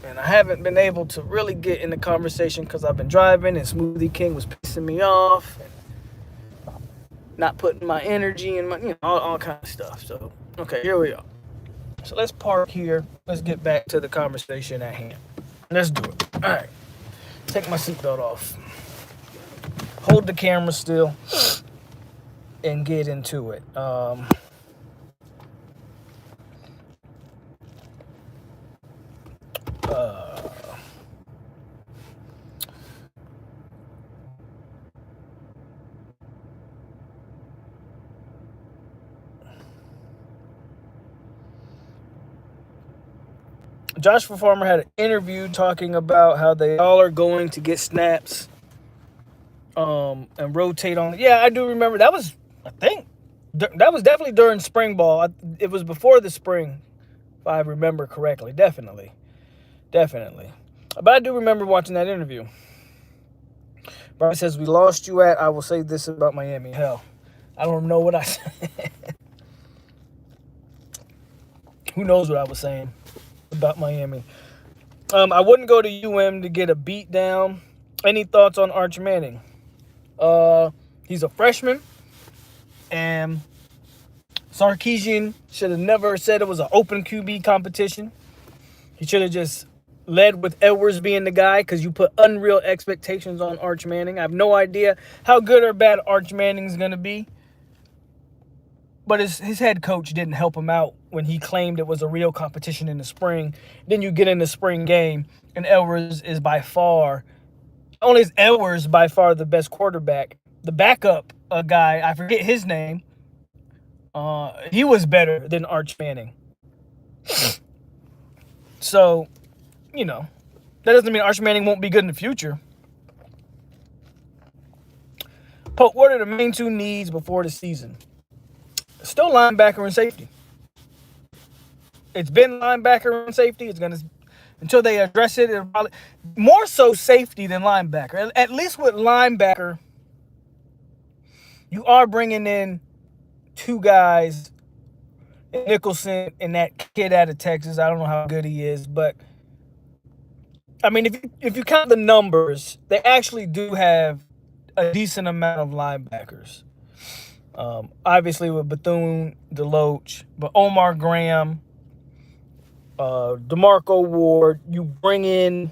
And I haven't been able to really get in the conversation because I've been driving and Smoothie King was pissing me off and not putting my energy in my, all kind of stuff. So, okay, here we are. So let's park here. Let's get back to the conversation at hand. Let's do it. All right. Take my seatbelt off. Hold the camera still. And get into it. Joshua Farmer had an interview talking about how they all are going to get snaps and rotate on. Yeah, I do remember. That was, I think, that was definitely during spring ball. It was before the spring, if I remember correctly. Definitely. But I do remember watching that interview. Brian says, we lost you at, I will say this about Miami. Hell, I don't know what I said. Who knows what I was saying about Miami. I wouldn't go to UM to get a beat down. Any thoughts on Arch Manning? He's a freshman. And Sarkisian should have never said it was an open QB competition. He should have just led with Edwards being the guy because you put unreal expectations on Arch Manning. I have no idea how good or bad Arch Manning's going to be. But his head coach didn't help him out when he claimed it was a real competition in the spring. Then you get in the spring game, and Edwards is by far, only is Edwards by far the best quarterback. The backup guy, I forget his name, he was better than Arch Manning. So, that doesn't mean Arch Manning won't be good in the future. Pope, what are the main 2 needs before the season? Still linebacker and safety. It's been linebacker and safety. It's gonna, until they address it, it'll probably more so safety than linebacker. At least with linebacker, you are bringing in 2 guys, Nicholson and that kid out of Texas. I don't know how good he is, but I mean, if you count the numbers, they actually do have a decent amount of linebackers. Obviously with Bethune, Deloach, but Omar Graham, DeMarco Ward, you bring in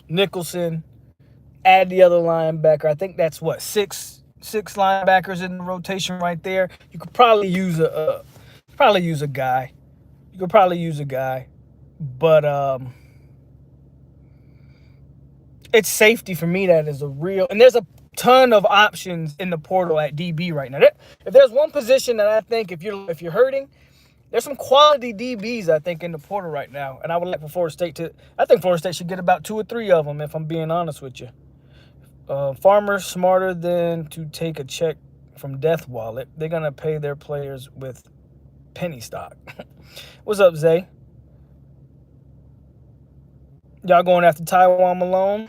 Nicholson, add the other linebacker. I think that's what, six linebackers in the rotation right there. You could probably use a guy. But it's safety for me that is a real, and there's a ton of options in the portal at DB right now. If there's one position that I think if you're hurting, there's some quality DBs I think in the portal right now, and I would like for Florida State to. I think Florida State should get about 2 or 3 of them, if I'm being honest with you. Farmers smarter than to take a check from Death Wallet. They're gonna pay their players with penny stock. What's up, Zay? Y'all going after Taiwan Malone?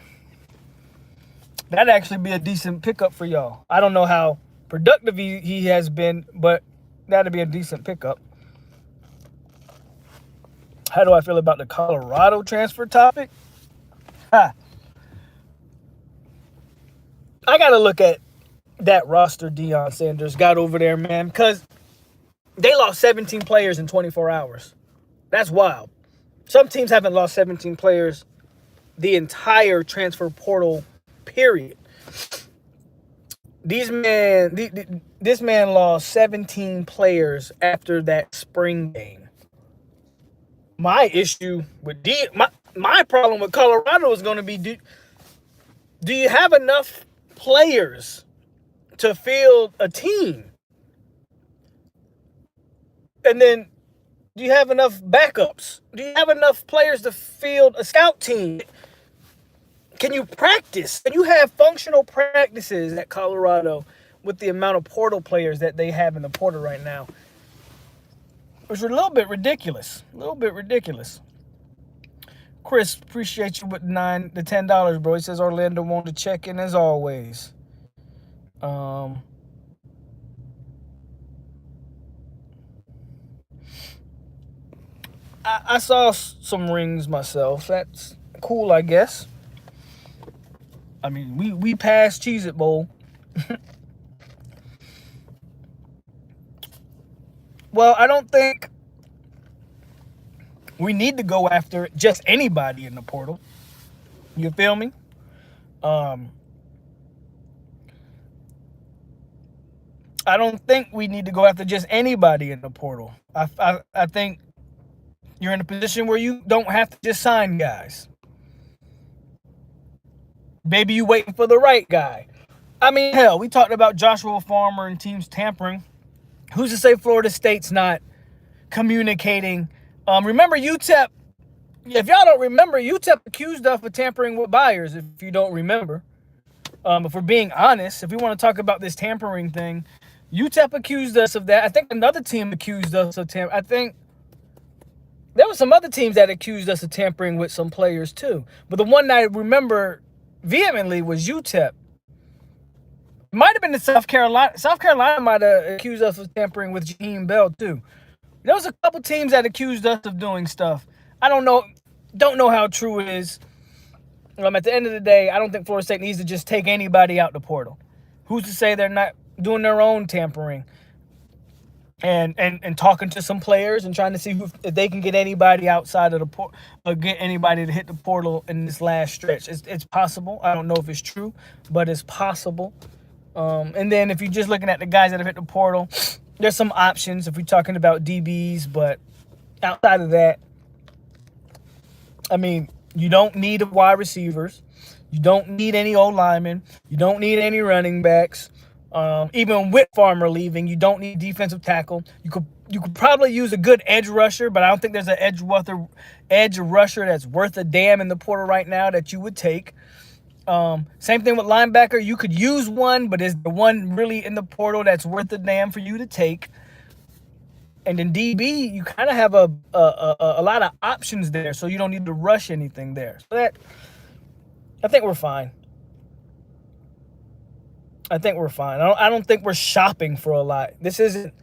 That'd actually be a decent pickup for y'all. I don't know how productive he has been, but that'd be a decent pickup. How do I feel about the Colorado transfer topic? I got to look at that roster Deion Sanders got over there, man, because they lost 17 players in 24 hours. That's wild. Some teams haven't lost 17 players the entire transfer portal period. This man lost 17 players after that spring game. My issue with my problem with Colorado is going to be, do you have enough players to field a team? And then, do you have enough backups? Do you have enough players to field a scout team? Can you practice? Can you have functional practices at Colorado with the amount of portal players that they have in the portal right now? Which are a little bit ridiculous. Chris, appreciate you with the $10, bro. He says Orlando wanted to check in as always. I saw some rings myself. That's cool, I guess. I mean, we passed Cheez-It Bowl. Well, I don't think we need to go after just anybody in the portal. You feel me? I don't think we need to go after just anybody in the portal. I think you're in a position where you don't have to just sign guys. Maybe you waiting for the right guy. I mean, hell, we talked about Joshua Farmer and teams tampering. Who's to say Florida State's not communicating? Remember UTEP, if y'all don't remember, UTEP accused us of tampering with buyers, if you don't remember. If we're being honest, if we want to talk about this tampering thing, UTEP accused us of that. I think another team accused us of tampering. I think there were some other teams that accused us of tampering with some players too. But the one that I remember vehemently was UTEP. It might have been in South Carolina. South Carolina might have accused us of tampering with Jaheim Bell too. There was a couple teams that accused us of doing stuff. I don't know how true it is. At the end of the day, I don't think Florida State needs to just take anybody out the portal. Who's to say they're not doing their own tampering and talking to some players and trying to see if they can get anybody outside of the portal, or get anybody to hit the portal in this last stretch. It's possible. I don't know if it's true, but it's possible. And then if you're just looking at the guys that have hit the portal, there's some options if we're talking about DBs, but outside of that, I mean, you don't need wide receivers. You don't need any O-linemen. You don't need any running backs. Even with Farmer leaving, you don't need defensive tackle. You could probably use a good edge rusher, but I don't think there's an edge rusher that's worth a damn in the portal right now that you would take. Same thing with linebacker. You could use one, but is the one really in the portal that's worth a damn for you to take? And then DB, you kind of have a lot of options there, so you don't need to rush anything there. So I think we're fine. I don't think we're shopping for a lot. This isn't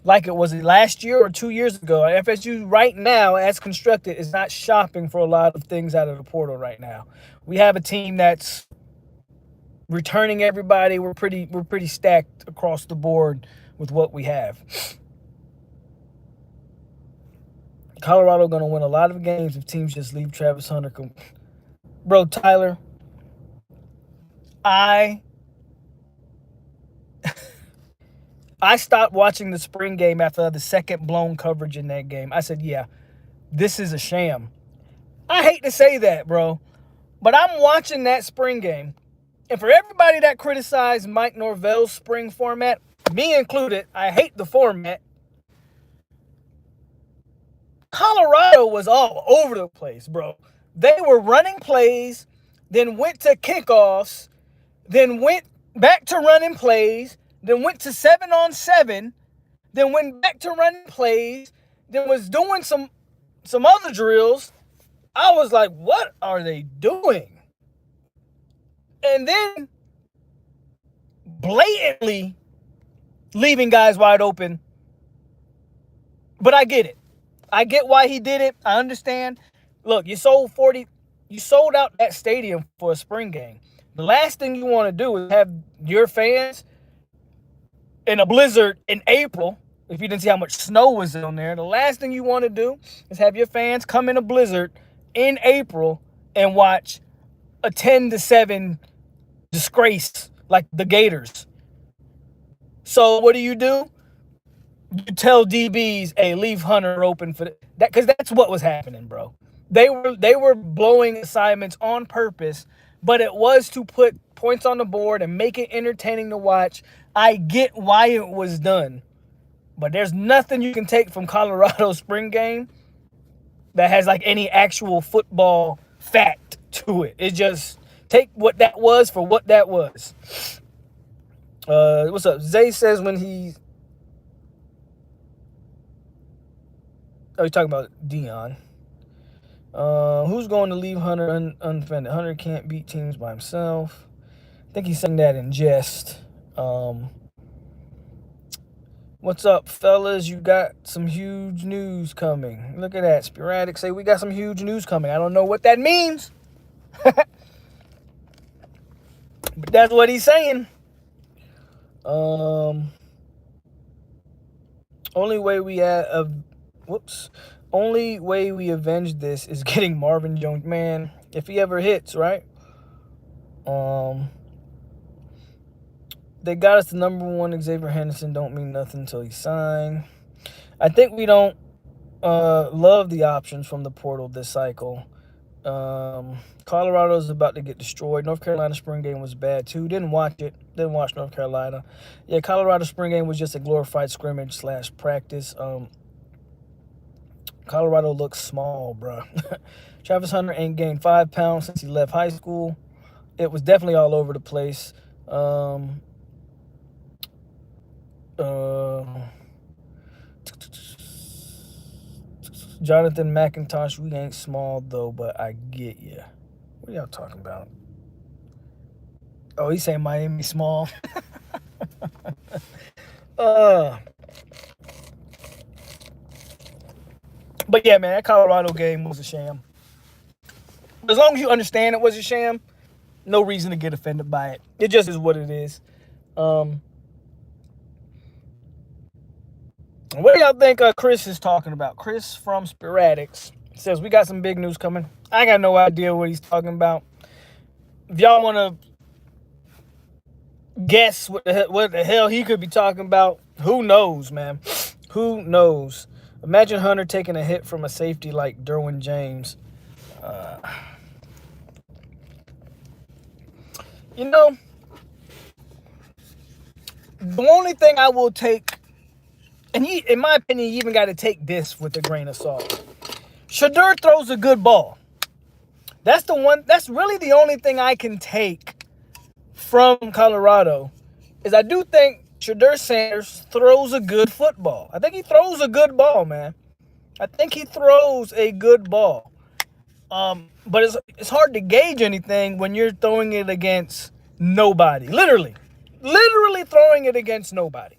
like it was last year or 2 years ago. FSU right now, as constructed, is not shopping for a lot of things out of the portal right now. We have a team that's returning everybody. We're pretty stacked across the board with what we have. Colorado going to win a lot of games if teams just leave Travis Hunter. Bro, Tyler, I stopped watching the spring game after the second blown coverage in that game. I said, yeah, this is a sham. I hate to say that, bro, but I'm watching that spring game, And for everybody that criticized Mike Norvell's spring format, me included, I hate the format. Colorado was all over the place, bro. They were running plays, then went to kickoffs, then went back to running plays, then went to 7-on-7, then went back to running plays, then was doing some other drills. I was like, what are they doing? And then blatantly leaving guys wide open. But I get it. I get why he did it. I understand. Look, you sold out that stadium for a spring game. The last thing you want to do is have your fans in a blizzard in April. If you didn't see how much snow was on there, the last thing you want to do is have your fans come in a blizzard in April and watch a 10-7 disgrace like the Gators. So what do? You tell DBs, hey, leave Hunter open for that, because that's what was happening, bro. They were blowing assignments on purpose, but it was to put points on the board and make it entertaining to watch. I get why it was done, but there's nothing you can take from Colorado's spring game that has like any actual football fact to it. It just take what that was for what that was. What's up? Zay says when he... Oh, you're talking about Dion. Who's going to leave Hunter undefended? Hunter can't beat teams by himself. I think he's saying that in jest. What's up, fellas? You got some huge news coming. Look at that. Sporadic say we got some huge news coming. I don't know what that means. But that's what he's saying. Only way we avenge this is getting Marvin Jones. Man, if he ever hits, right? They got us the number one. Xavier Henderson don't mean nothing until he signed. I think we don't love the options from the portal this cycle. Colorado's about to get destroyed. North Carolina spring game was bad too. Didn't watch it. Didn't watch North Carolina. Yeah, Colorado spring game was just a glorified scrimmage / practice. Colorado looks small, bro. Travis Hunter ain't gained 5 pounds since he left high school. It was definitely all over the place. Jonathan McIntosh, we ain't small though, but I get you. What are y'all talking about? Oh, he's saying Miami small. But yeah, man, that Colorado game was a sham. As long as you understand it was a sham, no reason to get offended by it. It just is what it is. What do y'all think Chris is talking about? Chris from Sporadics says, we got some big news coming. I got no idea what he's talking about. If y'all want to guess what the hell he could be talking about, who knows, man? Who knows? Imagine Hunter taking a hit from a safety like Derwin James. You know, the only thing I will take, and in my opinion, you even got to take this with a grain of salt. Shedeur throws a good ball. That's really the only thing I can take from Colorado, is I do think Shedeur Sanders throws a good football. I think he throws a good ball, man. I think he throws a good ball. But it's hard to gauge anything when you're throwing it against nobody. Literally throwing it against nobody.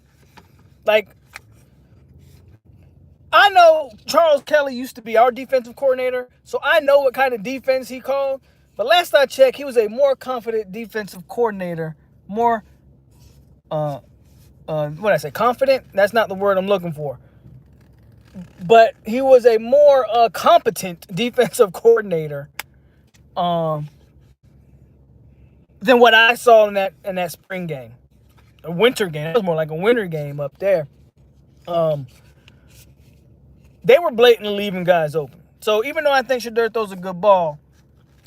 Like, I know Charles Kelly used to be our defensive coordinator, so I know what kind of defense he called. But last I checked, he was a more confident defensive coordinator. More, confident? That's not the word I'm looking for. But he was a more competent defensive coordinator than what I saw in that spring game. A winter game. It was more like a winter game up there. They were blatantly leaving guys open. So even though I think Shedeur throws a good ball,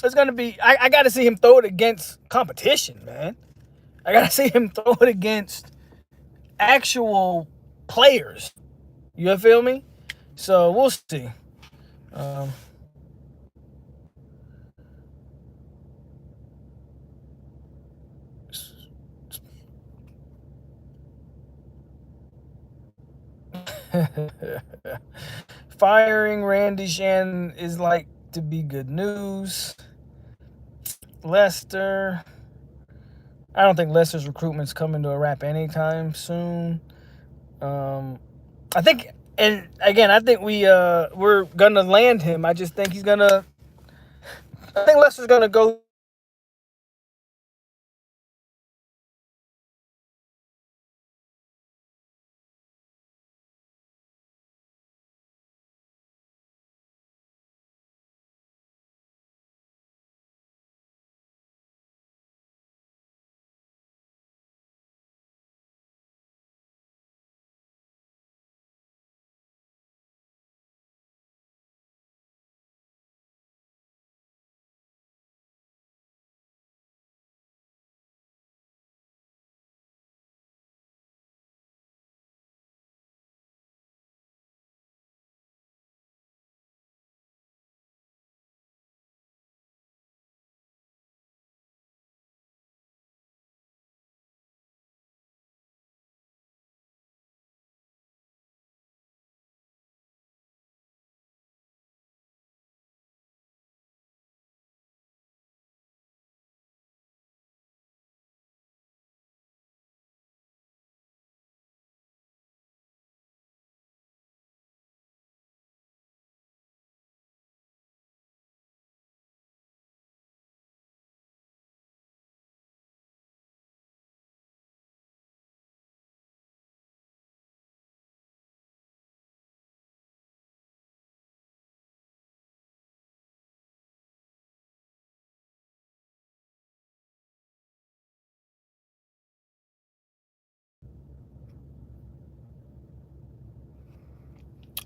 it's gonna be. I got to see him throw it against competition, man. I got to see him throw it against actual players. You feel me? So we'll see. Firing Randy Shannon is like to be good news. Lester. I don't think Lester's recruitment's coming to a wrap anytime soon. I think, and again, I think we're gonna land him. I just think he's gonna. I think Lester's gonna go.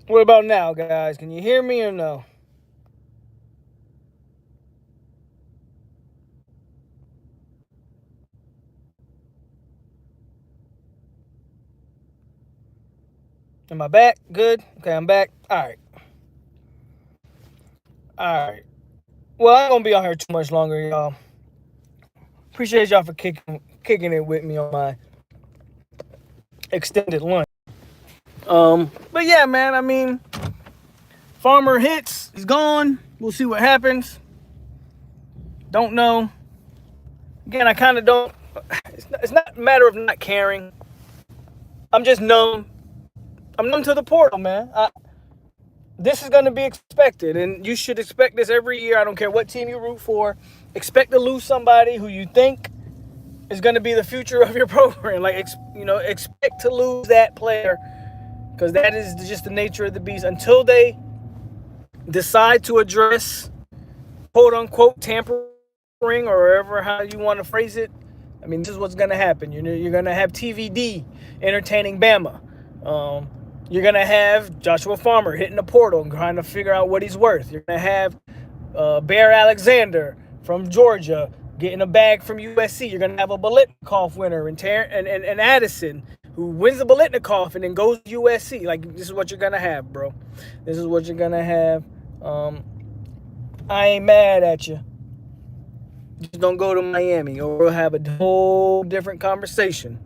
What about now, guys? Can you hear me or no? Am I back? Good. Okay, I'm back. All right. All right. Well, I ain't gonna be on here too much longer, y'all. Appreciate y'all for kicking it with me on my extended lunch. But yeah, man. I mean, Farmer hits. He's gone. We'll see what happens. Don't know. Again, I kind of don't. It's not a matter of not caring. I'm just numb. I'm numb to the portal, man. This is going to be expected, and you should expect this every year. I don't care what team you root for. Expect to lose somebody who you think is going to be the future of your program. Like, expect to lose that player, because that is just the nature of the beast. Until they decide to address quote-unquote tampering, or wherever how you want to phrase it, I mean, this is what's going to happen. You're going to have TVD entertaining Bama. You're going to have Joshua Farmer hitting the portal and trying to figure out what he's worth. You're going to have Bear Alexander from Georgia getting a bag from USC. You're going to have a Biletnikoff winner and Addison, who wins the Biletnikoff and then goes to USC. Like, this is what you're going to have, bro. This is what you're going to have. I ain't mad at you. Just don't go to Miami, or we'll have a whole different conversation.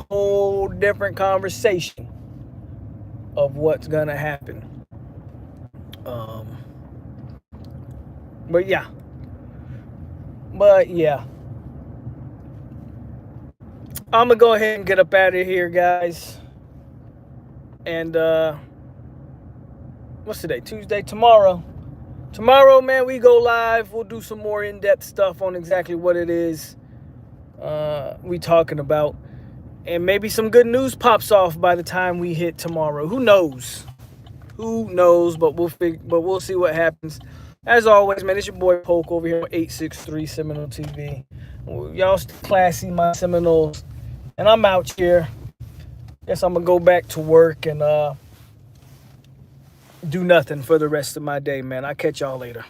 Whole different conversation of what's gonna happen. But yeah. I'm gonna go ahead and get up out of here, guys. And what's today? Tuesday. Tomorrow, man, we go live. We'll do some more in-depth stuff on exactly what it is we talking about. And maybe some good news pops off by the time we hit tomorrow. Who knows? But we'll see what happens. As always, man, it's your boy POLK over here on 863 Seminole TV. Y'all stay classy, my Seminoles. And I'm out here. Guess I'm going to go back to work and do nothing for the rest of my day, man. I'll catch y'all later.